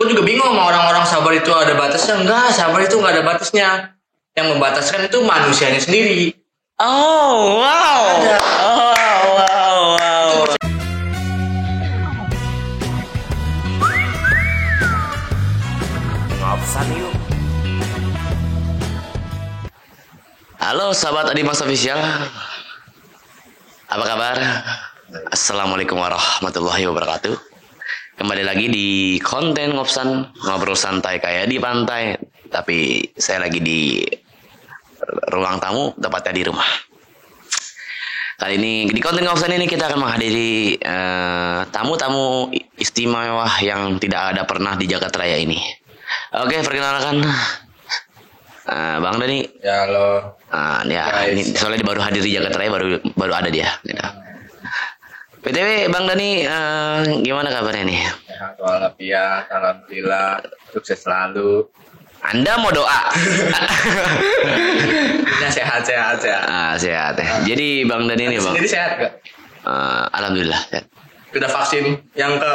Gue juga bingung sama orang-orang sabar itu ada batasnya. Enggak, sabar itu nggak ada batasnya. Yang membataskan itu manusianya sendiri. Oh, wow. Ada. Oh, wow. Ngopsan yuk. Halo sahabat Adimas Official. Apa kabar? Assalamualaikum warahmatullahi wabarakatuh. Kembali lagi di konten Ngopsan, ngobrol santai kayak di pantai. Tapi saya lagi di ruang tamu, tepatnya di rumah. Kali ini di konten Ngopsan ini kita akan menghadiri tamu-tamu istimewa yang tidak ada pernah di Jakarta Raya ini. Oke, perkenalkan Bang Dani. Ya lo. Ya, ini soalnya dia baru hadir di Jakarta Raya, baru ada dia. Gitu. BTW Bang Dani, gimana kabarnya nih? Sehat walafiat, alhamdulillah, sukses selalu. Anda mau doa? Ya sehat. Sehat ya. Jadi Bang Dani ini Bang. Sendiri sehat gak? Alhamdulillah sehat. Sudah vaksin yang ke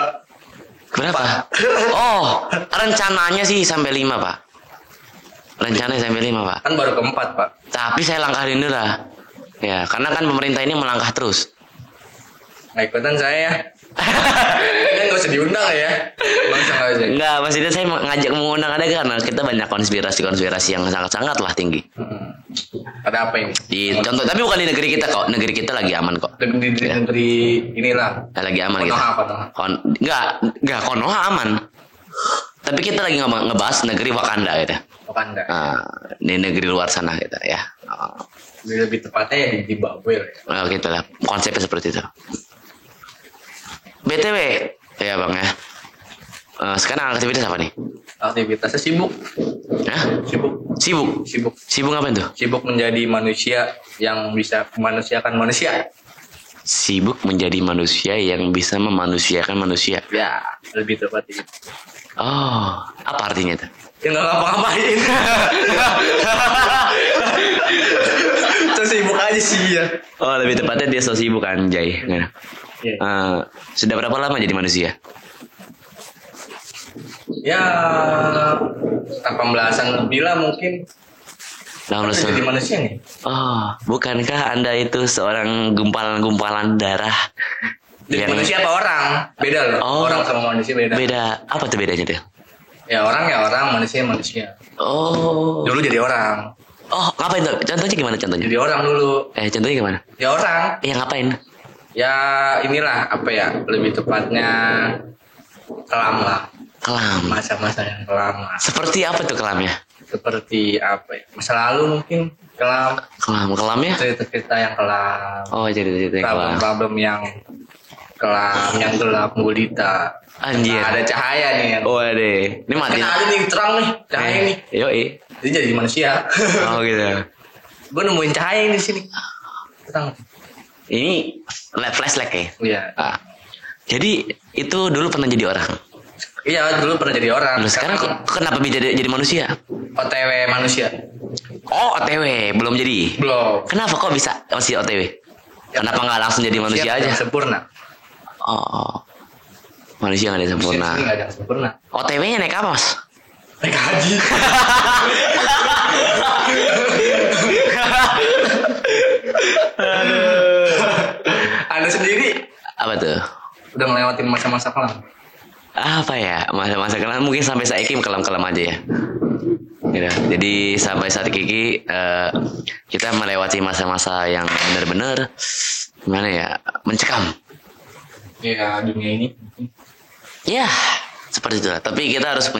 Berapa? Oh, rencananya sih sampai 5 Pak. Rencananya sampai 5 Pak. kan baru keempat Pak. Tapi saya langkahin dulu lah. Ya, karena kan pemerintah ini melangkah terus. Nggak ikutan saya ya. Kan nggak usah diundang ya. Bangsa nggak usah. Enggak, maksudnya saya ngajak mengundang ada karena kita banyak konspirasi yang sangat-sangat lah tinggi. Ada apa ini? Contoh, tapi bukan di negeri kita kok. Negeri kita lagi aman kok. Di negeri inilah. Lagi aman gitu. Konoha. Enggak, Konoha aman. Tapi kita lagi ngebahas negeri Wakanda gitu. Wakanda. Di negeri luar sana gitu ya. Lebih tepatnya ya di Babel ya. Gitu lah. Konsepnya seperti itu. BTW, ya Bang ya. Sekarang aktivitas apa nih? Aktivitasnya sibuk. Hah? Sibuk. Sibuk ngapain tuh? Sibuk menjadi manusia yang bisa memanusiakan manusia. Sibuk menjadi manusia yang bisa memanusiakan manusia. Ya, lebih tepatnya. Oh, apa artinya itu? Ya nggak ngapa-ngapain. Terus sibuk aja sih ya. Oh, lebih tepatnya dia so sibuk anjay. Nah. Sudah berapa lama jadi manusia? Ya 18-an lebih lah mungkin. Jadi manusia nih. Oh, bukankah Anda itu seorang gumpalan-gumpalan darah? Jadi manusia apa orang? Beda loh. Oh, orang sama manusia beda. Beda. Apa tuh bedanya tuh? Ya orang, manusia. Oh. Dulu jadi orang. Oh, ngapain tuh? Contohnya gimana contohnya? Jadi orang dulu. Contohnya gimana? Ya orang. Ngapain? Ya inilah apa ya? Lebih tepatnya kelam lah. Kelam. Masa-masa yang kelam lah. Seperti apa tuh kelamnya? Seperti apa ya? Masa lalu mungkin kelam. Kelamnya? Cerita yang kelam. Oh, cerita yang kelam. Problem yang kelam, yang gelap, gulita. Anjir. Nah, ada cahaya nih. Oh, deh. Ini mati. Kan ada nih terang nih, cahaya nih. Yoi. Jadi jadi manusia. Oh, gitu. Gue nemuin cahaya di sini. Terang. Ini flashlight ya? Iya. Jadi itu dulu pernah jadi orang. Iya, dulu pernah jadi orang. Lalu sekarang kenapa bisa jadi manusia? OTW manusia. Oh, OTW belum jadi. Belum. Kenapa kok bisa masih OTW? Ya, kenapa nggak langsung jadi manusia aja? Sempurna. Oh. Manusia nggak ada sempurna. Nggak ada sempurna. OTW-nya naik apa, Mas? Naik haji. Anda sendiri apa tuh? udah ngelewatin masa-masa kelam? Apa ya, masa-masa kelam mungkin sampai saat ini kelam-kelam aja ya. Gitu. Jadi sampai saat ini kita melewati masa-masa yang benar-benar gimana ya, mencekam. Ya dunia ini. Ya seperti itu. Tapi kita harus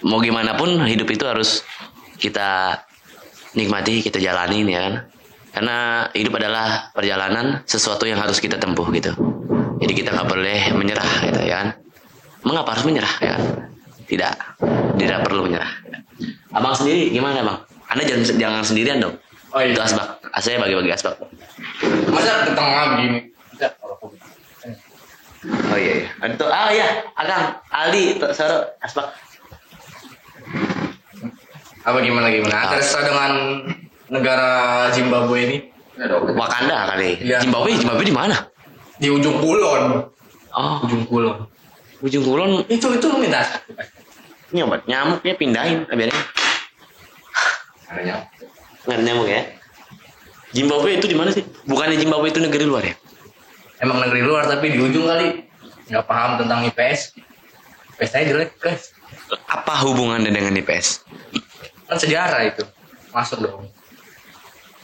mau gimana pun hidup itu harus kita nikmati, kita jalanin ya kan. Karena hidup adalah perjalanan, sesuatu yang harus kita tempuh gitu. Jadi kita nggak boleh menyerah gitu ya kan. Mengapa harus menyerah ya kan? Tidak perlu menyerah. Abang sendiri gimana Bang? Anda jangan sendirian dong. Oh iya. Itu asbak. Saya bagi-bagi asbak. Masa ke tengah begini? Oh iya. Itu iya, Akang Aldi Soro asbak. Apa gimana? Terasa dengan negara Zimbabwe ini? Wakanda kali. Ya. Zimbabwe di mana? Di ujung kulon. Oh, Ujung kulon. Ujung Kulon. Itu minta. Nyobat nyamuknya pindahin biarin. Nggak ada nyamuk ya. Zimbabwe itu di mana sih? Bukannya Zimbabwe itu negeri luar ya? Emang negeri luar tapi di ujung kali nggak paham tentang IPS. IPS saya jelek guys. Apa hubungannya dengan IPS? Kan sejarah itu masuk dong.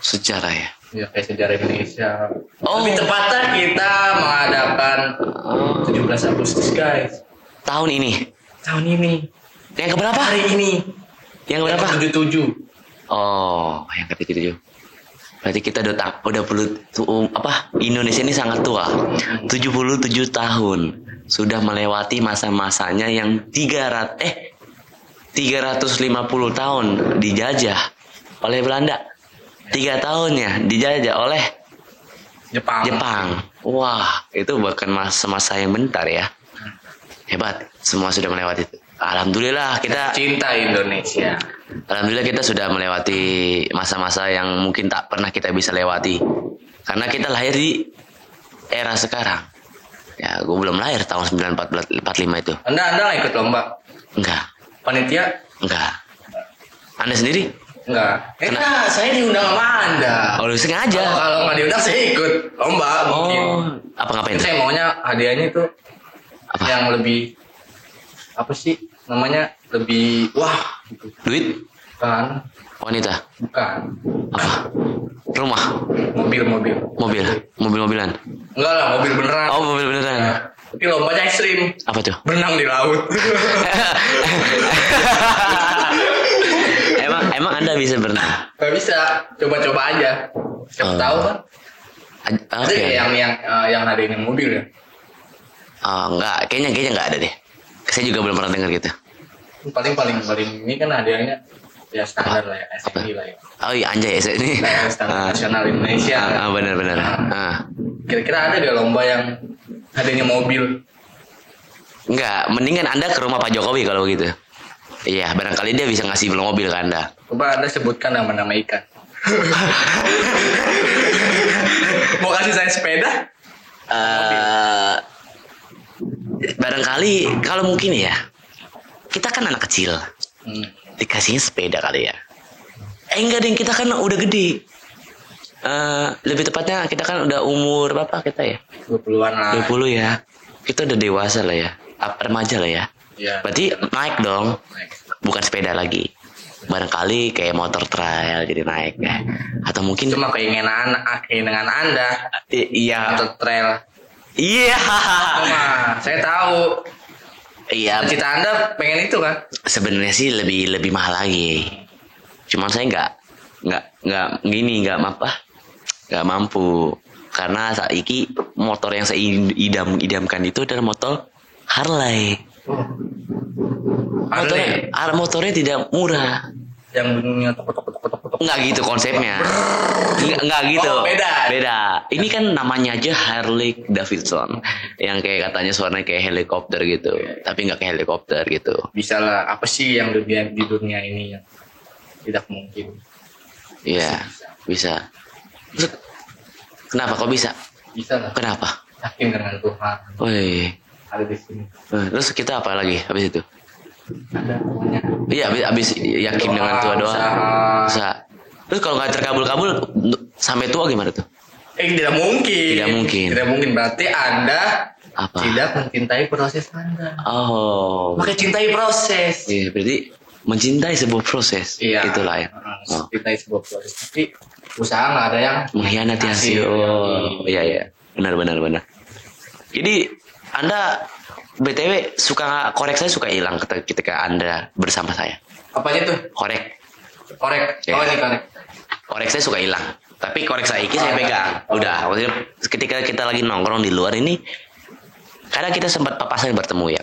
Sejarah ya. Ya kayak sejarah Indonesia. Oh. Lebih tepatnya kita mengadakan 17 Agustus guys. Tahun ini. Tahun ini. Yang keberapa? Hari ini. Yang berapa? 77. Oh, yang ke-77. Berarti kita udah Indonesia ini sangat tua. 77 tahun. Sudah melewati masa-masanya yang 350 tahun dijajah oleh Belanda. 3 tahunnya dijajah oleh Jepang. Wah, itu bukan masa-masa yang bentar ya. Hebat, semua sudah melewati itu. Alhamdulillah kita cinta Indonesia. Alhamdulillah kita sudah melewati masa-masa yang mungkin tak pernah kita bisa lewati. Karena kita lahir di era sekarang. Ya, gue belum lahir tahun 1945 itu. Anda nggak ikut lomba? Enggak. Panitia? Enggak. Anda sendiri? Enggak. Saya diundang sama Anda. Oh, lu sengaja? Kalau nggak diundang saya ikut lomba mungkin. Apa ngapain? Saya maunya hadiahnya itu apa? Yang lebih apa sih namanya, lebih wah gitu. Duit? Bukan. Wanita? Bukan. Apa? Rumah? Mobil-mobilan? Enggak lah, mobil beneran. Oh, mobil beneran. Nah, tapi lombanya ekstrim. Apa tuh? Berenang di laut. Emang Anda bisa berenang? Gak bisa, coba-coba aja. Siapa tahu kan? Oke. Yang ada ini mobil ya. Enggak, kayaknya enggak ada deh. Saya juga belum pernah dengar gitu. Paling ini kan hadiahnya ya standar lah ya, SNI lah ya. Oh iya, anjay ini. Standar nasional Indonesia. Benar. Kira-kira ada gak lomba yang hadiahnya mobil? Enggak, mendingan Anda ke rumah Pak Jokowi kalau gitu. Iya, barangkali dia bisa ngasih mobil ke Anda. Coba Anda sebutkan nama-nama ikan. Mau kasih saya sepeda? Barangkali kalau mungkin ya, kita kan anak kecil, dikasihnya sepeda kali ya. Enggak deh, kita kan udah gede. Lebih tepatnya kita kan udah umur berapa kita ya? 20-an lah. 20 ya. Kita udah dewasa lah ya, remaja lah ya. Ya. Berarti naik dong, bukan sepeda lagi. Barangkali kayak motor trail jadi naik ya. Atau mungkin cuma keinginan Anda. Iya. Motor trail. Iya. Saya tahu. Iya. Cita Anda pengen itu kan? Sebenarnya sih lebih mahal lagi. Cuman saya nggak mampu karena saiki motor yang saya idamkan itu adalah motor Harley. Motornya tidak murah. Yang bunyinya tok. Nggak gitu konsepnya. Nggak gitu. Oh, beda. Ini kan namanya aja Harley Davidson. Yang kayak katanya suaranya kayak helikopter gitu. Tapi nggak kayak helikopter gitu. Bisa lah. Apa sih yang di dunia ini yang tidak mungkin? Iya, bisa. Kenapa kok bisa? Bisa lah. Kenapa? Yakin dengan Tuhan. Woi. Ada di sini. Terus kita apa lagi habis itu? Ada pokoknya. Iya, habis yakin dengan Tuhan doa. Usaha. Terus kalau nggak terkabul-kabul sampai tua gimana tuh? Tidak mungkin. Tidak mungkin. Berarti Anda tidak mencintai proses Anda. Oh. Maka cintai proses. Iya, berarti mencintai sebuah proses. Iya. Itulah ya. Mencintai sebuah proses. Tapi usaha nggak ada yang mengkhianati hasil. Oh, iya. Benar. Jadi Anda BTW korek saya suka hilang ketika Anda bersama saya. Apanya tuh? Korek. Ya. Oh, ini korek. Korek saya suka hilang. Tapi korek saya saya pegang. Udah. Maksudnya ketika kita lagi nongkrong di luar ini, kadang kita sempat papasan bertemu ya.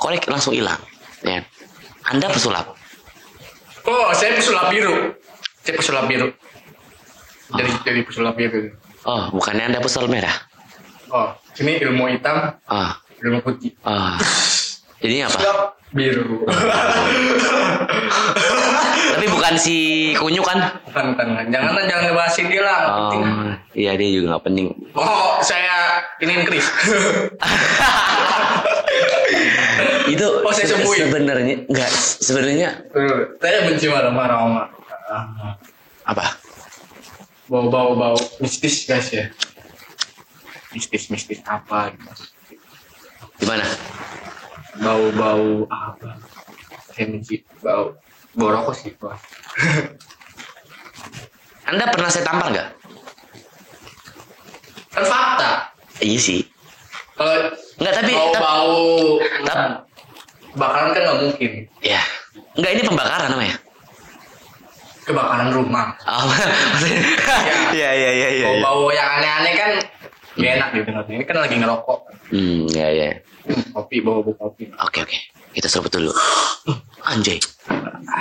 Korek langsung hilang. Ya. Anda pesulap. Oh, saya pesulap biru. Jadi pesulap biru. Oh, bukannya Anda pesulap merah? Oh, ini ilmu hitam. Ilmu putih. Jadinya apa? Pesulap biru. Tapi bukan si Kunyu kan? Bukan. Jangan ngebahasin dia lah. Iya, dia juga nggak penting. Oh, saya iniin Chris. Itu Oh, saya sembuhin. sebenarnya Saya benci marah-marah sama apa? bau mistis guys ya. Mistis apa gitu. Gimana? Bau apa? Saya benci bau rokok sih. Bang. Anda pernah saya tampar nggak? Kan fakta. Iya sih. Kalau Nggak, tapi kebakaran kan nggak mungkin. ya. Nggak, ini pembakaran namanya. Kebakaran rumah. Oh, iya. Bau yang aneh-aneh kan gak enak didengar. Ini kan lagi ngerokok. Iya. Kopi, bau kopi. Oke. Kita seruput dulu. Anjay.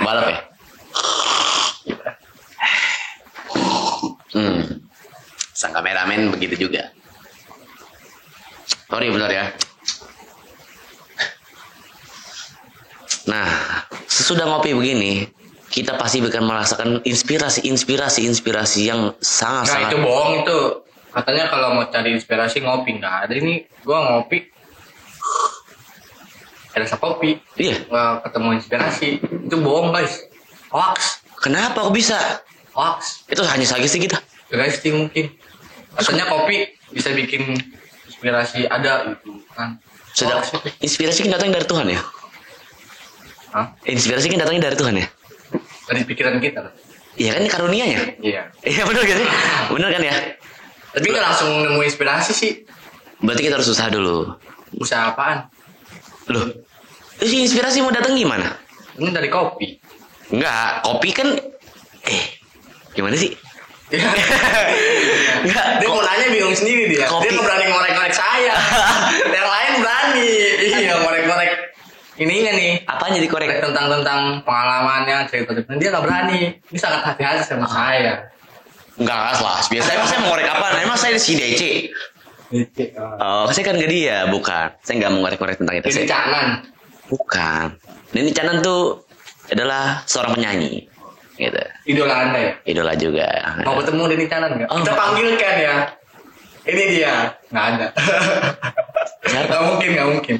Balap ya? Sang kameramen begitu juga. Sorry benar ya. Nah, sesudah ngopi begini, kita pasti akan merasakan inspirasi yang sangat-sangat. Itu bohong itu. Katanya kalau mau cari inspirasi ngopi, nggak ada. Ini gua ngopi rasa kopi. Iya. Nggak ketemu inspirasi. Itu bohong guys. Hoax. Kenapa kok bisa? Hoax. Itu hanya sugesti kita. Guys mungkin. Katanya kopi bisa bikin inspirasi ada gitu kan. Sudah. Inspirasi kan datang dari Tuhan ya? Hah? Inspirasi kan datangnya dari Tuhan ya? Dari pikiran kita. Iya kan, karunianya. Iya. Iya benar kan sih? Benar kan ya? Tapi nggak langsung nemu inspirasi sih. Berarti kita harus usaha dulu. Usaha apaan? Loh, terus inspirasi mau datang gimana? Ini dari kopi. Enggak, kopi kan gimana sih? Enggak, Dia mau nanya bingung sendiri dia. Kopi. Dia nggak berani ngorek-ngorek saya. Yang lain berani. Iya, ngorek-ngorek ininya nih. apanya dikorek? Tentang pengalamannya, cerita dia nggak berani. Dia sangat hati-hati sama saya. Enggak lah, biasanya emang saya mau ngorek apa? Emang saya si DC. Oh, saya kan gak dia, bukan. Saya nggak mau ngorek-ngorek tentang itu. Ini Canan. Bukan. Nini Canan tuh adalah seorang penyanyi, gitu. Idola Anda ya? Idola juga. Mau ketemu Denny Canan nggak? Oh. Kita panggilkan ya. Ini dia. Nggak ada. Siapa? Nggak mungkin.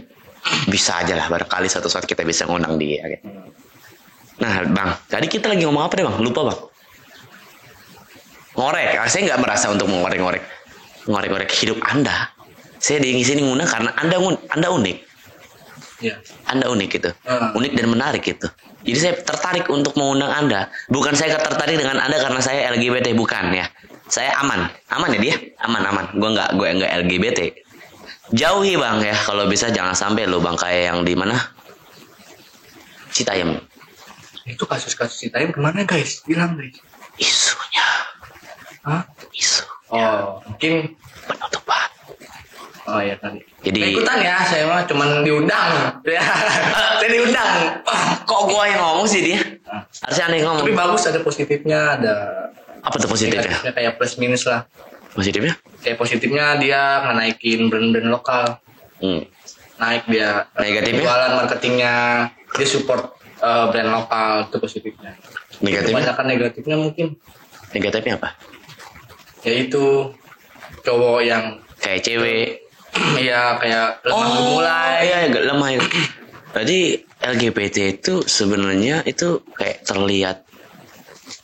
Bisa aja lah, barangkali suatu saat kita bisa ngundang dia. Gitu. Nah, Bang, tadi kita lagi ngomong apa deh, Bang? Lupa, Bang. Ngorek. Saya nggak merasa untuk mengorek-ngorek hidup Anda. Saya di sini ngundang karena Anda unik. Iya. Anda unik gitu. Unik dan menarik gitu. Jadi saya tertarik untuk mengundang Anda. Bukan saya tertarik dengan Anda karena saya LGBT, bukan ya. Saya aman ya dia, aman. Gue nggak LGBT. Jauhi Bang ya, kalau bisa jangan sampai lo Bang kayak yang di mana? Citayam. Itu kasus-kasus Citayam kemana guys? Bilang guys. Isunya. Hah? Isu. Oh, mungkin Penutupan. Oh iya tadi. Jadi ikutan ya, saya mah cuman diundang. Ya, saya diundang. kok gue yang ngomong sih dia? Harusnya aneh ngomong. Tapi bagus, ada positifnya, ada Apa tuh positifnya? negatifnya, kayak plus minus lah. Positifnya? Kayak positifnya dia ngenaikin brand-brand lokal. Naik dia. Negatifnya? Jualan marketingnya, dia support brand lokal, itu positifnya. Negatifnya? Kebanyakan negatifnya mungkin. Negatifnya apa? Yaitu cowok yang Kayak cewek. iya kayak lemah memulai. Iya, agak lemah itu. Berarti LGBT itu sebenarnya itu kayak terlihat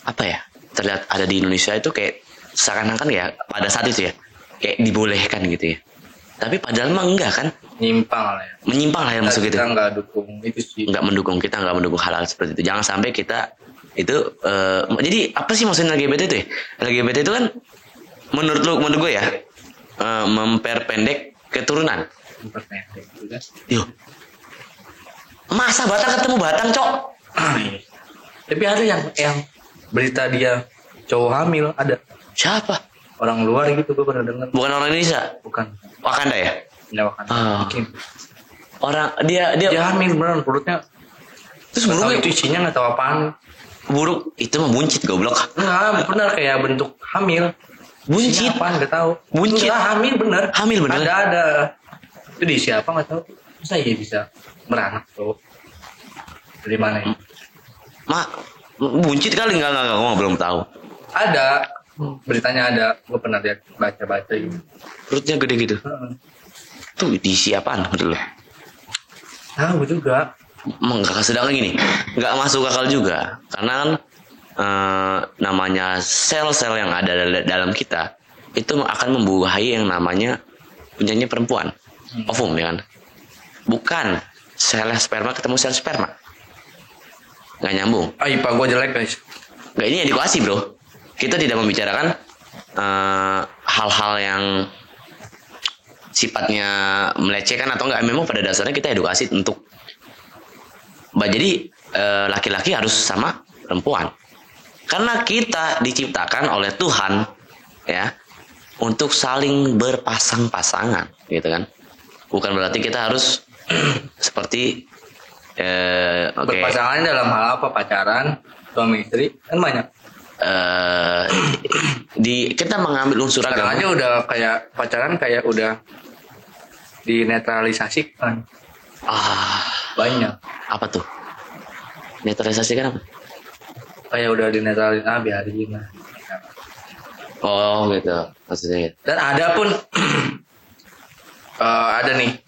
apa ya? Terlihat ada di Indonesia itu kayak seakan-akan ya pada saat itu ya kayak dibolehkan gitu ya. Tapi padahal mah enggak kan? Menyimpang lah ya. Menyimpang lah ya maksud gitu. Kita nggak dukung itu sih. Kita nggak mendukung hal-hal seperti itu. Jangan sampai kita itu jadi apa sih maksudnya LGBT itu ya? LGBT itu kan menurut gue ya memperpendek keturunan. Memperpendek juga. Yo. Masa batang ketemu batang, Cok? Iya. Tapi ada yang berita dia cowok hamil ada. Siapa? Orang luar gitu gue pernah dengar. Bukan orang Indonesia. Bukan. Wakanda ya? Ya Wakanda. Bikin. Orang dia hamil beneran perutnya. terus Tahu buruk itu isinya nggak tahu apaan. buruk itu mah buncit goblok. Nah, benar kayak bentuk hamil. Buncit. Isinya apaan nggak tahu. Buncit. Enggak, hamil bener. Hamil bener. Ada. Itu di siapa nggak tahu. Masa iya bisa beranak tuh? Dari mana ya? Buncit kali enggak gua belum tahu. Ada. Beritanya ada. Gue pernah lihat baca gitu. Perutnya gede gitu. Tuh diisi apaan menurut lu? Tahu juga. Sedangkan gini, nggak masuk akal juga karena kan namanya sel-sel yang ada dalam kita itu akan membuahi yang namanya punyanya perempuan, ovum ya kan, bukan sel sperma ketemu sel sperma, nggak nyambung. IPA gue jelek guys. Nggak, ini edukasi bro, kita tidak membicarakan hal-hal yang sifatnya melecehkan atau enggak. Memang pada dasarnya kita edukasi untuk jadi laki-laki harus sama perempuan karena kita diciptakan oleh Tuhan ya untuk saling berpasang-pasangan gitu kan, bukan berarti kita harus seperti berpasangan dalam hal apa, pacaran, suami istri kan banyak. Kita mengambil unsur Sekarang agama aja udah kayak pacaran kayak udah dinetralisasikan. Banyak. Apa tuh netralisasikan apa? Kayak udah dinetralisasi, biarin lah. Oh gitu maksudnya. Dan ada pun ada nih,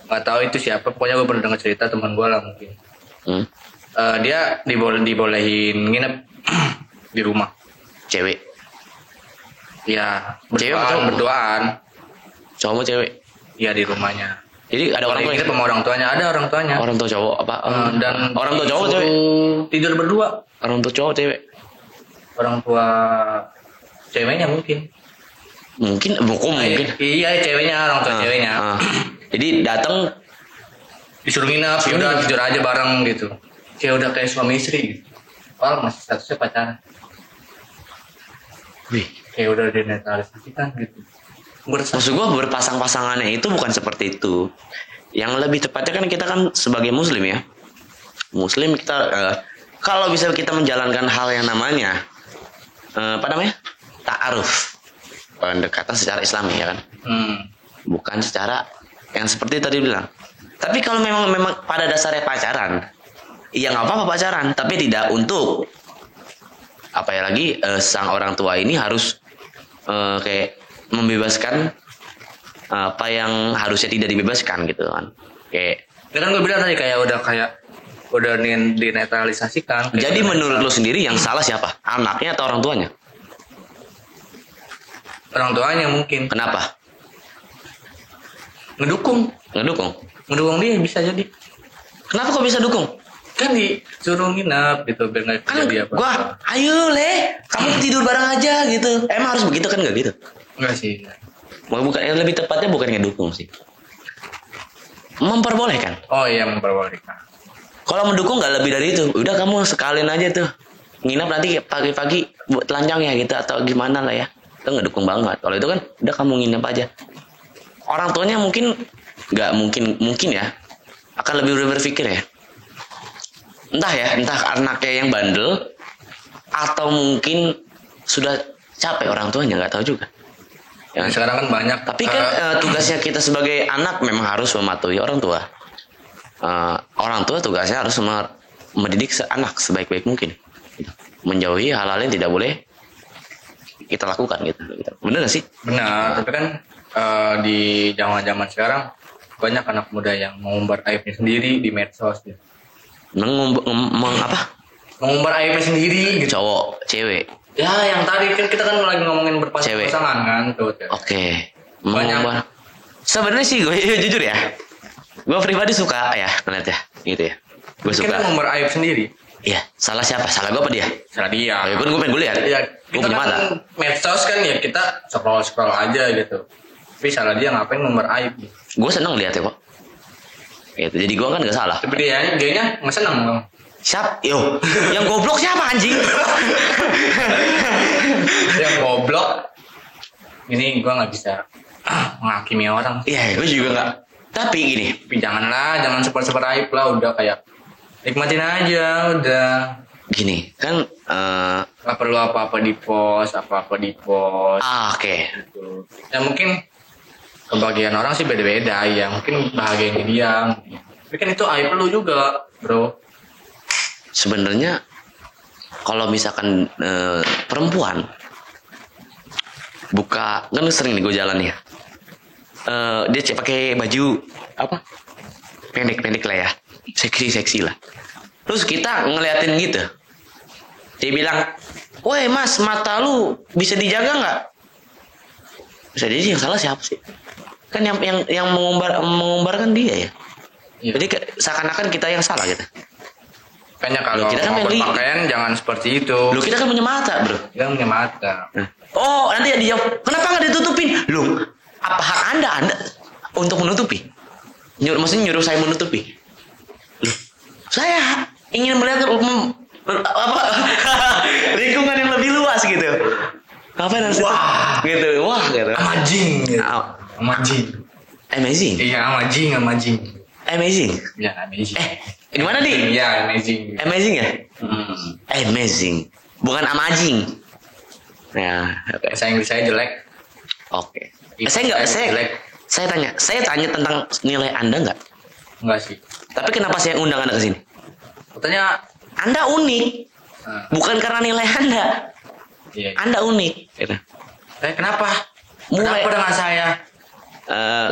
nggak tahu itu siapa, pokoknya gue pernah dengar cerita teman gue lah mungkin. Dia dibolehin nginep di rumah. Cewek. Ya, Cewek atau berduaan. Cowok mau cewek? Iya di rumahnya. Jadi ada orang tua nginep sama orang tuanya, ada orang tuanya. Orang tua cowok apa? Dan orang tua cowok cewek? Tidur berdua. Orang tua cowok cewek? Orang tua ceweknya mungkin. Mungkin. Iya ceweknya, orang tua ceweknya. Jadi datang disuruh nginep, ya udah tidur aja bareng gitu. Kayak udah kayak suami istri gitu. Masih statusnya pacaran. Wih, kayak udah dinetralisasikan gitu. Maksud gue berpasang-pasangannya itu bukan seperti itu. Yang lebih tepatnya kan kita kan sebagai muslim ya. Muslim kita kalau bisa kita menjalankan hal yang namanya apa namanya? Ta'aruf. Pendekatan secara Islami ya kan. Bukan secara yang seperti tadi bilang. Tapi kalau memang pada dasarnya pacaran, ya nggak apa-apa pacaran, tapi tidak untuk apa ya lagi sang orang tua ini harus kayak membebaskan apa yang harusnya tidak dibebaskan gitu kan. Kayak kan gue bilang tadi kayak udah dinetralisasikan. Jadi menurut lo sendiri yang salah siapa? Anaknya atau orang tuanya? Orang tuanya mungkin. Kenapa? Ngedukung dia bisa jadi. Kenapa kok bisa dukung? Kan disuruh nginep gitu biar nggak terjadi apa. Gua, ayo kamu tidur bareng aja gitu. Emang harus begitu kan? Nggak gitu? Enggak sih. Bukan, yang lebih tepatnya bukan ngedukung sih. Memperbolehkan. Oh iya, memperbolehkan. Kalau mendukung nggak lebih dari itu. Udah kamu sekalian aja tuh nginep nanti pagi-pagi buat telanjang ya gitu atau gimana lah ya. Itu ngedukung banget. Kalau itu kan udah kamu nginep aja. Orang tuanya mungkin nggak mungkin ya akan lebih berpikir ya. Entah anaknya yang bandel atau mungkin sudah capek orang tuanya, nggak tahu juga. Ya. Sekarang kan banyak. Tapi kan tugasnya kita sebagai anak memang harus mematuhi orang tua. Orang tua tugasnya harus mendidik anak sebaik-baik mungkin. Menjauhi hal-hal yang tidak boleh kita lakukan gitu. Benar nggak sih? Benar. Tapi kan di zaman sekarang banyak anak muda yang mengumbar aibnya sendiri di medsos gitu. Mengumbar aibnya sendiri gitu. Cowok, cewek. Ya yang tadi kan kita kan lagi ngomongin berpasangan kan tuh. Oke. Mengumbar. Sebenarnya sih gue jujur ya. Gue pribadi suka ya ngeliat ya gitu ya. Gue suka. Kita mengumbar aib sendiri. Iya, salah siapa? Salah gue apa dia? Salah dia. Ya, gue pengen lihat. Ya, kita kan medsos kan ya kita scroll aja gitu. Tapi salah dia ngapain ngumbar aib gitu. Gue seneng lihat ya kok. Gitu. Jadi gue kan gak salah. Tapi dianya nggak seneng dong. Siap, yo, yang goblok siapa anjing? Yang goblok, ini gue nggak bisa menghakimi orang. Iya, gue juga nggak. Tapi gini, jangan super aib lah, udah kayak nikmatin aja, udah. Gini, kan nggak perlu apa-apa di post. Oke. Gitu. Ya mungkin kebahagiaan orang sih beda-beda ya, mungkin bahagianya dia. Tapi kan itu aib lu juga, bro. Sebenarnya kalau misalkan perempuan buka, kan sering nih gue jalan ya, dia pakai baju apa pendek lah ya, seksi lah. Terus kita ngeliatin gitu, dia bilang, woi mas, mata lu bisa dijaga nggak? Bisa. Jadi yang salah siapa sih? Kan yang mengumbar kan dia ya. Iya. Jadi seakan-akan kita yang salah gitu. Makanya kalau kita kan mau berpakaian jangan seperti itu. Lu kita kan punya mata, bro. Kita punya mata. Oh, nanti dijawab, kenapa nggak ditutupin? Lu, apa hak anda untuk menutupi? Maksudnya nyuruh saya menutupi? Loh, saya ingin melihat lingkungan yang lebih luas gitu. Ngapain harus gitu? Wah, gitu. Amazing. Iya, amazing. Ya, amazing. Gimana nih? Ya, amazing. Amazing ya? Amazing. Bukan amazing. Ya, okay. Bahasa Inggris saya jelek. Oke. Saya tanya tentang nilai Anda nggak? Enggak sih. Tapi kenapa saya undang Anda ke sini? Katanya Anda unik. Bukan karena nilai Anda. Iya. Anda unik. Gitu. Kenapa? Kenapa dengan saya?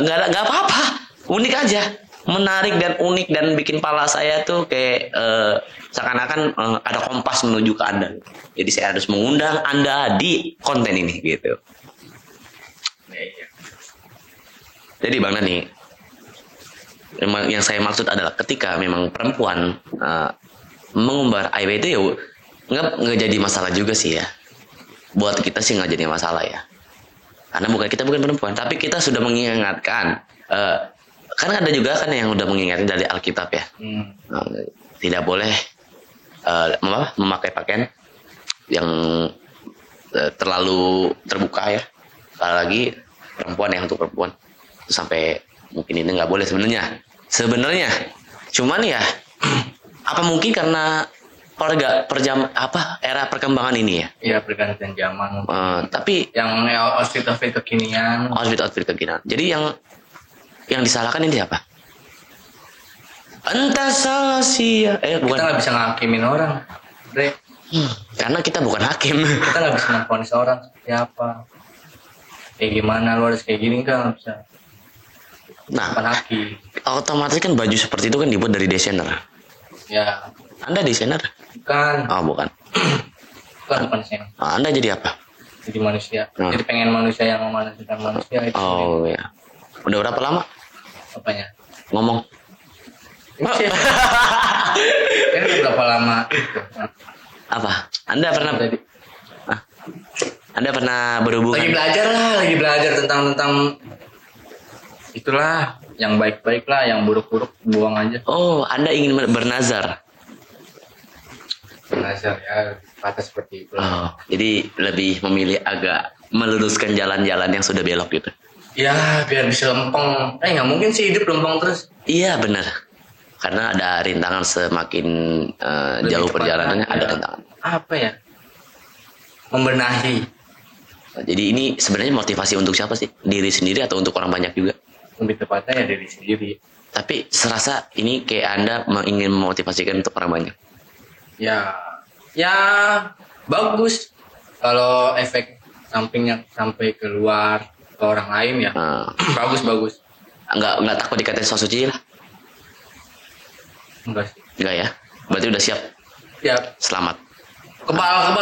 Nggak apa-apa. Unik aja. Menarik dan unik dan bikin pala saya tuh kayak seakan-akan ada kompas menuju ke Anda. Jadi saya harus mengundang Anda di konten ini gitu. Jadi Bang Nani, memang yang saya maksud adalah ketika memang perempuan mengumbar aib itu ya nggak jadi masalah juga sih ya. Buat kita sih nggak jadi masalah ya. Karena kita bukan perempuan, tapi kita sudah mengingatkan. Kan ada juga kan yang udah mengingatkan dari Alkitab ya. Tidak boleh memakai pakaian yang terlalu terbuka ya. Apalagi perempuan ya, untuk perempuan. Sampai mungkin ini nggak boleh sebenarnya cuman ya apa mungkin karena era perkembangan ini ya pergantian zaman tapi yang outfit kekinian jadi yang disalahkan ini apa? Entah salah sih bukan. Kita nggak bisa ngakimin orang, Bre. Karena kita bukan hakim. Kita nggak bisa memvonis orang seperti apa, kayak gimana, lu harus kayak gini, kan nggak bisa. Nah, otomatis kan baju seperti itu kan dibuat dari desainer. Ya. Anda desainer? Bukan. Oh, bukan. bukan desainer. Anda jadi apa? Jadi manusia. Jadi pengen manusia yang memanusiakan manusia itu. Oh ya. Udah berapa lama? Apanya? Ngomong. Kan berapa lama itu? Apa? Anda pernah berhubungan? Lagi belajar tentang itulah, yang baik-baik lah, yang buruk-buruk buang aja. Oh, Anda ingin bernazar? Bernazar ya, kata seperti itu. Oh, jadi lebih memilih agak meluruskan jalan-jalan yang sudah belok gitu. Ya, biar bisa lempeng. Nggak mungkin sih hidup lempeng terus. Iya, benar. Karena ada rintangan semakin jauh perjalanannya, ada rintangan. Apa ya? Membenahi. Jadi ini sebenarnya motivasi untuk siapa sih? Diri sendiri atau untuk orang banyak juga? Lebih tepatnya ya diri sendiri. Tapi serasa ini kayak Anda ingin memotivasikan untuk orang banyak. Ya bagus. Kalau efek sampingnya sampai keluar ke orang lain ya. Bagus. Enggak takut dikatain sok suci lah. Enggak sih. Enggak ya? Berarti udah siap? Siap. Selamat. Kebal.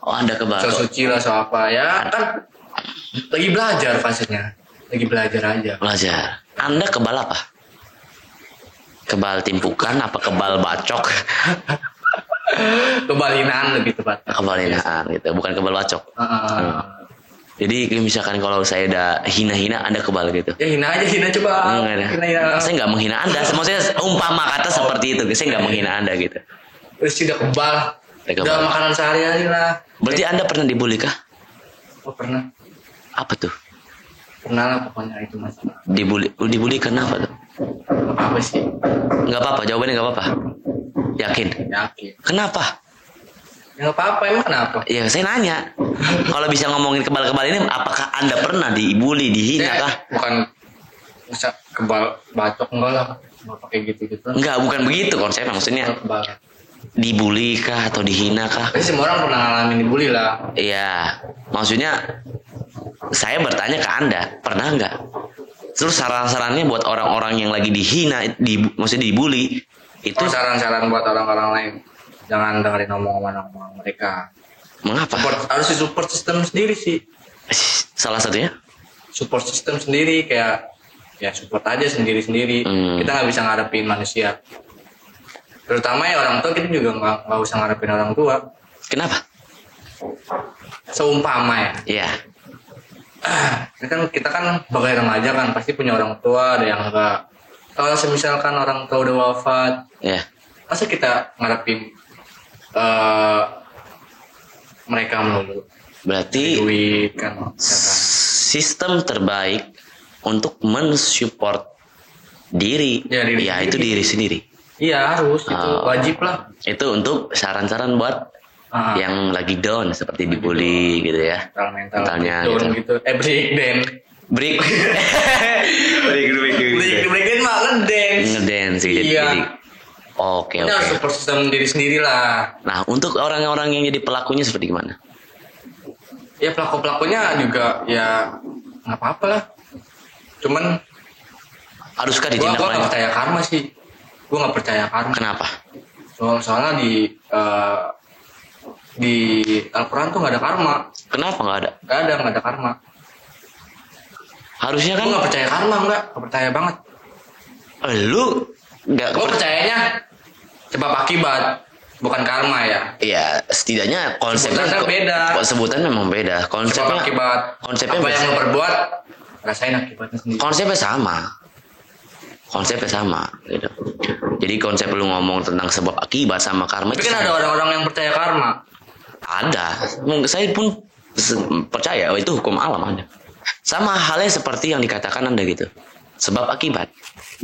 Oh, Anda kebal. Sok suci lah, sok apa ya. Kan lagi belajar fasenya. Lagi belajar aja. Belajar. Anda kebal apa? Kebal timpukan apa kebal bacok? Kebal hinaan lebih tepatnya. Kebal hinaan gitu, bukan kebal bacok. Jadi misalkan kalau saya udah hina-hina, Anda kebal gitu. Ya hina aja, coba. Hina. Saya nggak menghina Anda. Maksudnya umpama kata seperti itu. Saya nggak menghina Anda gitu. Terus sudah kebal. Udah makanan sehari-hari lah. Berarti Anda pernah dibully kah? Oh, pernah. Apa tuh? Pernah lah pokoknya itu masalah. Dibully kenapa tuh? Gak apa-apa sih. Gak apa-apa, jawabannya gak apa-apa. Yakin? Kenapa? Ya gak apa-apa, emang kenapa? Ya saya nanya. Kalau bisa ngomongin kebal-kebal ini, apakah Anda pernah dibully, dihina kah? Bukan bisa kebal bacok, enggak lah. Enggak pakai gitu-gitu. Enggak, bukan begitu konsepnya. Maksudnya dibully kah atau dihina kah? Semua orang pernah ngalamin dibully lah. Iya, maksudnya saya bertanya ke Anda, pernah nggak Terus saran-sarannya buat orang-orang yang lagi dihina, maksudnya dibully, itu saran-saran buat orang-orang lain, jangan dengerin omongan mereka. Mengapa? Harus support system sendiri sih. Salah satunya? Support system sendiri, kayak ya support aja sendiri-sendiri. Kita nggak bisa ngarepin manusia. Terutama ya orang tua, kita juga nggak usah ngarepin orang tua. Kenapa? Seumpama ya. Iya. Kita kan sebagai remaja kan pasti punya orang tua, ada yang enggak. Kalau misalkan orang tua udah wafat, ya, masa kita ngarepin mereka melulu. Berarti duit kan. Sistem terbaik untuk mensupport diri, ya itu diri sendiri. Iya harus, itu wajib lah. Itu untuk saran-saran buat yang lagi down seperti dibully gitu ya. Mentalnya gitu. Break mah ngedance gitu. Jadi oke. Harus support system diri sendiri lah. Nah, untuk orang-orang yang jadi pelakunya seperti gimana? Ya pelakunya juga ya nggak apa-apa lah. Cuman haruskah ditindak lanjut? Gue nggak percaya karma sih. Gue nggak percaya karma. Kenapa? Soalnya di Al-Quran tuh nggak ada karma. Kenapa nggak ada? Nggak ada karma. Harusnya kan? Gue nggak percaya karma, nggak percaya banget. Lu nggak? Gue percayanya sebab akibat, bukan karma ya. Iya, setidaknya konsepnya beda. Sebutan memang beda. Konsepnya sebab akibat. Konsepnya apa yang lo perbuat, rasain akibatnya sendiri. Konsepnya sama gitu. Jadi konsep lu ngomong tentang sebab akibat sama karma. Tapi kan ada orang-orang yang percaya karma. Ada. Saya pun percaya itu hukum alam ada. Sama halnya seperti yang dikatakan Anda gitu. Sebab akibat.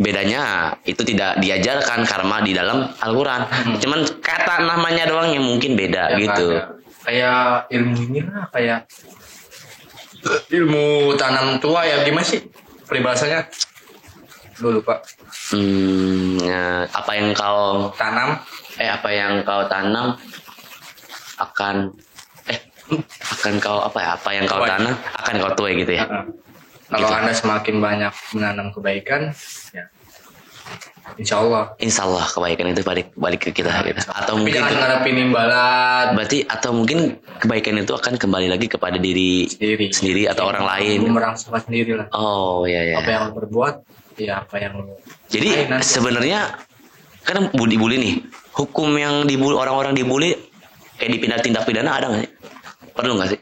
Bedanya itu tidak diajarkan karma di dalam Al-Quran. Cuman kata namanya doang yang mungkin beda ya, gitu. Kayak ilmu ini lah, kayak ilmu tanam tua ya, gimana sih peribahasanya? Lu lupa. Apa yang kau tanam? Apa yang kau tanam akan kau apa yang kau tanam akan kau tuai gitu ya. Kalau gitu. Anda semakin banyak menanam kebaikan, ya Insya Allah kebaikan itu balik ke kita gitu. Atau tapi mungkin jangan ngarepin imbalan. Berarti atau mungkin kebaikan itu akan kembali lagi kepada diri sendiri atau orang lain. Bumerang sama sendiri lah. Oh iya. Apa yang lo berbuat, ya apa yang lo. Jadi sebenarnya kan dibully nih. Hukum yang dibully, orang-orang dibully kayak dipindah tindak pidana ada nggak sih? Perlu nggak sih?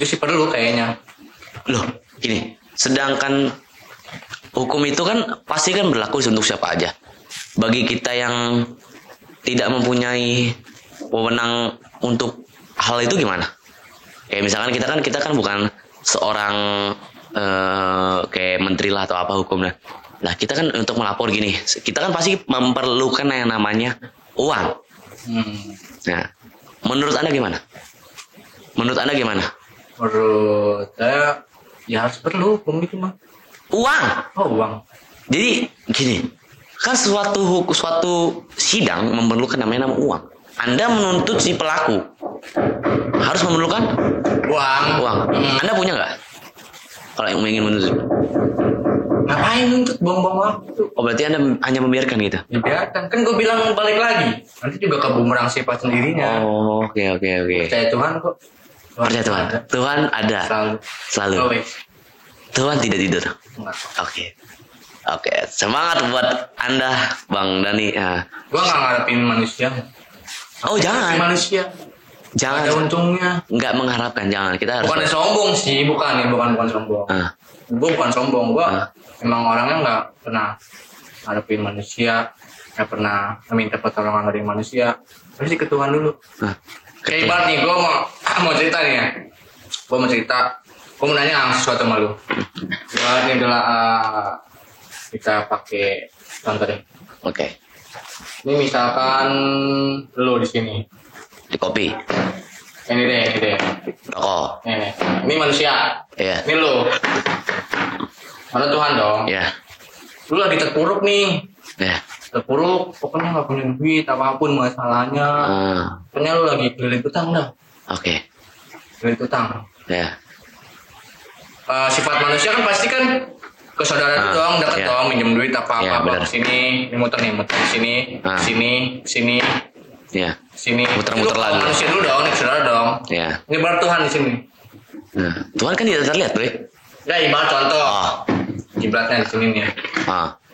Itu sih perlu kayaknya. Loh, gini. Sedangkan hukum itu kan pasti kan berlaku untuk siapa aja. Bagi kita yang tidak mempunyai wewenang untuk hal itu gimana? Kayak misalkan kita kan bukan seorang kayak menteri lah atau apa hukumnya. Nah kita kan untuk melapor gini, kita kan pasti memerlukan yang namanya uang. Nah, menurut Anda gimana? Menurut saya ya harus perlu hukum itu mah. Uang. Oh uang. Jadi gini, kan suatu sidang memerlukan namanya uang. Anda menuntut si pelaku harus memerlukan uang. Anda punya nggak? Kalau yang ingin menuntut. Ngapain nuntut buang-buang waktu? Oh berarti Anda hanya membiarkan gitu? Dibiarkan. Kan gue bilang balik lagi. Nanti juga kebumerang sifat sendirinya. Oh oke. Percaya Tuhan kok. Percaya Tuhan. Tuhan ada. Selalu. Tuhan tidak tidur. Oke. Semangat buat Anda, Bang Dani. Gue nggak ngarepin manusia. Jangan. Manusia. Jangan. Ada untungnya. Nggak mengharapkan, jangan. Kita harus. Bukan sombong sih, bukan sombong. Gue bukan sombong, gue emang orangnya nggak pernah ngarepin manusia, nggak pernah meminta pertolongan dari manusia. Pasti ke Tuhan dulu. Kayak ibarat nih, gue mau cerita nih ya. Gue mau nanya sesuatu sama lu. Ini adalah kita pakai contoh deh. Oke. Ini misalkan lu di sini. Di kopi. Ini deh. Rokok. Ini manusia. Iya. Ini lu. Ada Tuhan dong. Iya. Lu lagi terpuruk nih. Iya. Terpuruk, pokoknya nggak punya duit apapun masalahnya. Pokoknya lu lagi kelilit utang dah. Oke. Kelilit utang. Iya. Sifat manusia kan pasti kan ke saudara itu dong, deket dong, minjem duit apa kesini, ini muter sini, sini, ya, sini, muter-muter lagi. Manusia dulu dong, nih saudara dong. Ya. Ini baru Tuhan di sini. Nah, Tuhan kan tidak terlihat, Bre. Ya, ibarat contoh. Kiblatnya di sini nih.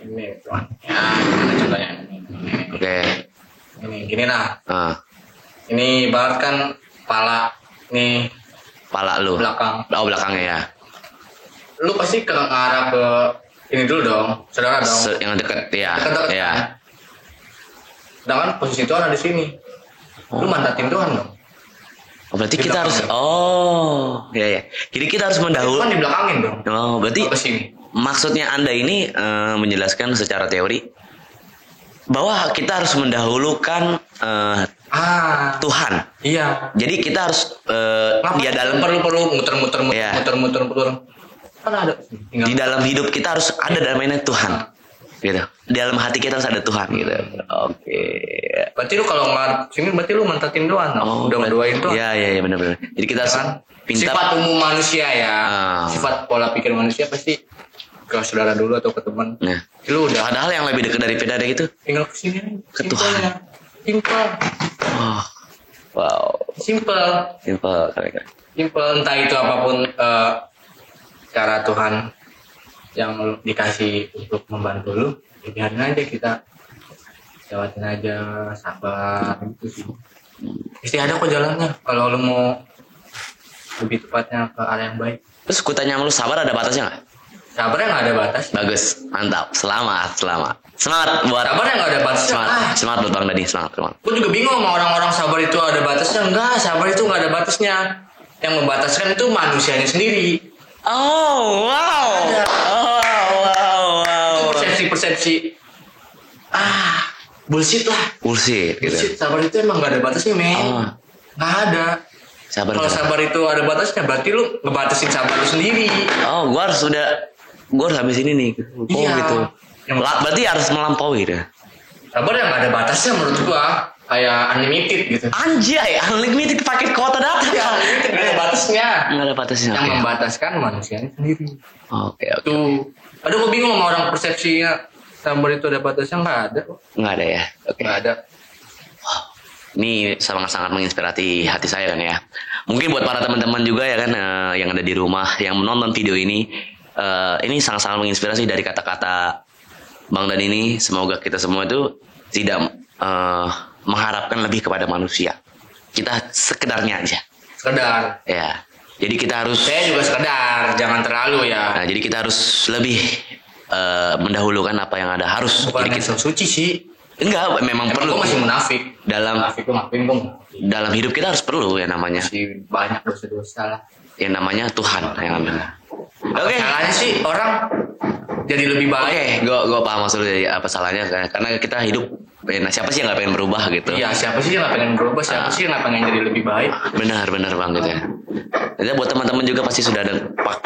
Ini Tuhan. Ya, gimana contohnya? Oke. Ini gini lah. Ini ibarat kan pala nih. Pala lu. Belakang. Oh, belakangnya ya. Lu pasti ke arah ke ini dulu dong, saudara dong. Yang dekat ya. Dekat ya. Kan? Sedangkan posisi Tuhan ada di sini. Lu mandatin Tuhan dong. Oh, berarti kita harus ya. Jadi kita harus mendahului. Kan dibelakangin dong. Oh, berarti kesini. Maksudnya Anda ini menjelaskan secara teori bahwa kita harus mendahulukan Tuhan. Iya. Jadi kita harus dia dalam perlu muter-muter kan ada. Di dalam hidup kita harus ada namanya Tuhan. Gitu. Di dalam hati kita harus ada Tuhan gitu. Oke. Berarti lu kalau ngarep sini berarti lu mantatin Tuhan. Udah mendoain Tuhan. Iya benar. Jadi kita harus pintar. Sifat umum manusia ya. Sifat pola pikir manusia pasti ke saudara dulu atau ke teman. Nah, lu udah. Padahal yang lebih dekat daripada itu tinggal kesini. Ke Tuhan. Simple. Wow. Simple. Entah itu apapun cara Tuhan yang dikasih untuk membantu lu, ya biarin aja kita lewatin aja, sabar gitu sih. Pasti ada kok jalannya kalau lu mau lebih tepatnya ke arah yang baik. Terus ku tanya sama lu, sabar ada batasnya nggak? Sabarnya nggak ada batas. Bagus, mantap, selamat. Semangat buat. Sabarnya nggak ada batasnya. Semangat buat Bang Dadi, semangat. Gue juga bingung sama orang-orang sabar itu ada batasnya. Enggak, sabar itu nggak ada batasnya. Yang membataskan itu manusianya sendiri. Oh, wow. Itu persepsi. Bullshit lah. Bullshit gitu. Sabar itu emang gak ada batasnya, men. Gak ada. Kalau sabar itu ada batasnya, berarti lu ngebatasin sabar lu sendiri. Oh, gua harus habis ini nih. Gitu. Berarti harus melampaui gitu. Sabar yang gak ada batasnya menurut gua. Kayak unlimited gitu. Anjay, unlimited paket kuota data. Ya, unlimited gak ada batasnya. Gak ada batasnya. Yang membataskan manusianya sendiri. Oke. Tuh. Aduh, gue bingung sama orang persepsinya. Sabar itu ada batasnya, nggak ada. Nggak ada ya. Oke. Nggak ada. Ini sangat menginspirasi hati saya kan ya. Mungkin buat para teman-teman juga ya kan yang ada di rumah yang menonton video ini sangat menginspirasi dari kata-kata Bang Dan ini. Semoga kita semua itu tidak mengharapkan lebih kepada manusia. Kita sekedarnya aja. Sekedar. Ya. Jadi kita harus. Saya juga sekedar, jangan terlalu ya. Nah, jadi kita harus lebih mendahulukan apa yang ada harus. Bukan jadi kita suci sih. Enggak, memang perlu. Gue masih munafik. Dalam hidup kita harus perlu ya namanya. Masih banyak dosa-dosa lah. Yang namanya Tuhan yang ambil. Oke. Salahnya sih orang jadi lebih baik. Oke, gue paham maksudnya apa salahnya karena kita hidup. Nah, siapa sih yang nggak pengen berubah gitu? Iya, siapa sih yang nggak pengen berubah? Siapa sih yang nggak pengen jadi lebih baik? Benar Bang gitu ya. Jadi buat teman-teman juga pasti sudah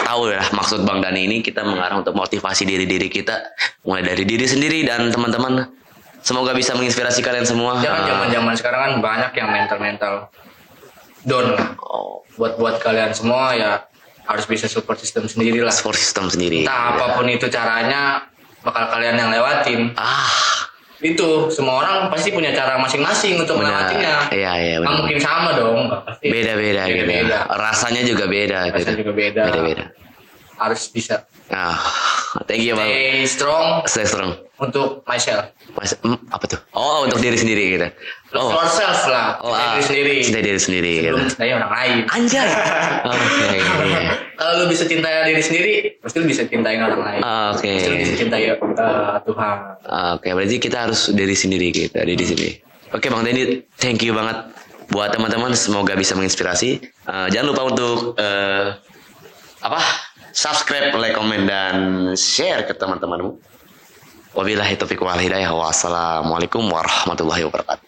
tahu ya maksud Bang Dani ini kita mengarah untuk motivasi diri kita mulai dari diri sendiri dan teman-teman. Semoga bisa menginspirasi kalian semua. Jangan zaman sekarang kan banyak yang mental down. Buat kalian semua ya harus bisa support system sendiri lah. Support system sendiri. Entah apapun itu caranya bakal kalian yang lewatin. Itu semua orang pasti punya cara masing-masing untuk melewatinya. Iya. Nggak mungkin sama dong. Pasti. Beda-beda gitu. Rasanya juga beda. Beda-beda. Harus bisa. Thank you Bang. Stay strong. Untuk myself. Apa tuh? Oh, untuk diri sendiri gitu. Love yourself lah. Cintai diri sendiri. Sebelum cintai orang lain. Anjay. Kalau lu bisa cintai diri sendiri, pasti lu bisa cintai orang lain. Pasti lu bisa cintai Tuhan. Oke, berarti kita harus diri sendiri kita di sini. Oke, Bang Dendi, thank you banget buat teman-teman. Semoga bisa menginspirasi. Jangan lupa untuk subscribe, like, komen, dan share ke teman-temanmu. Wabillahi taufiq wal hidayah. Wassalamualaikum warahmatullahi wabarakatuh.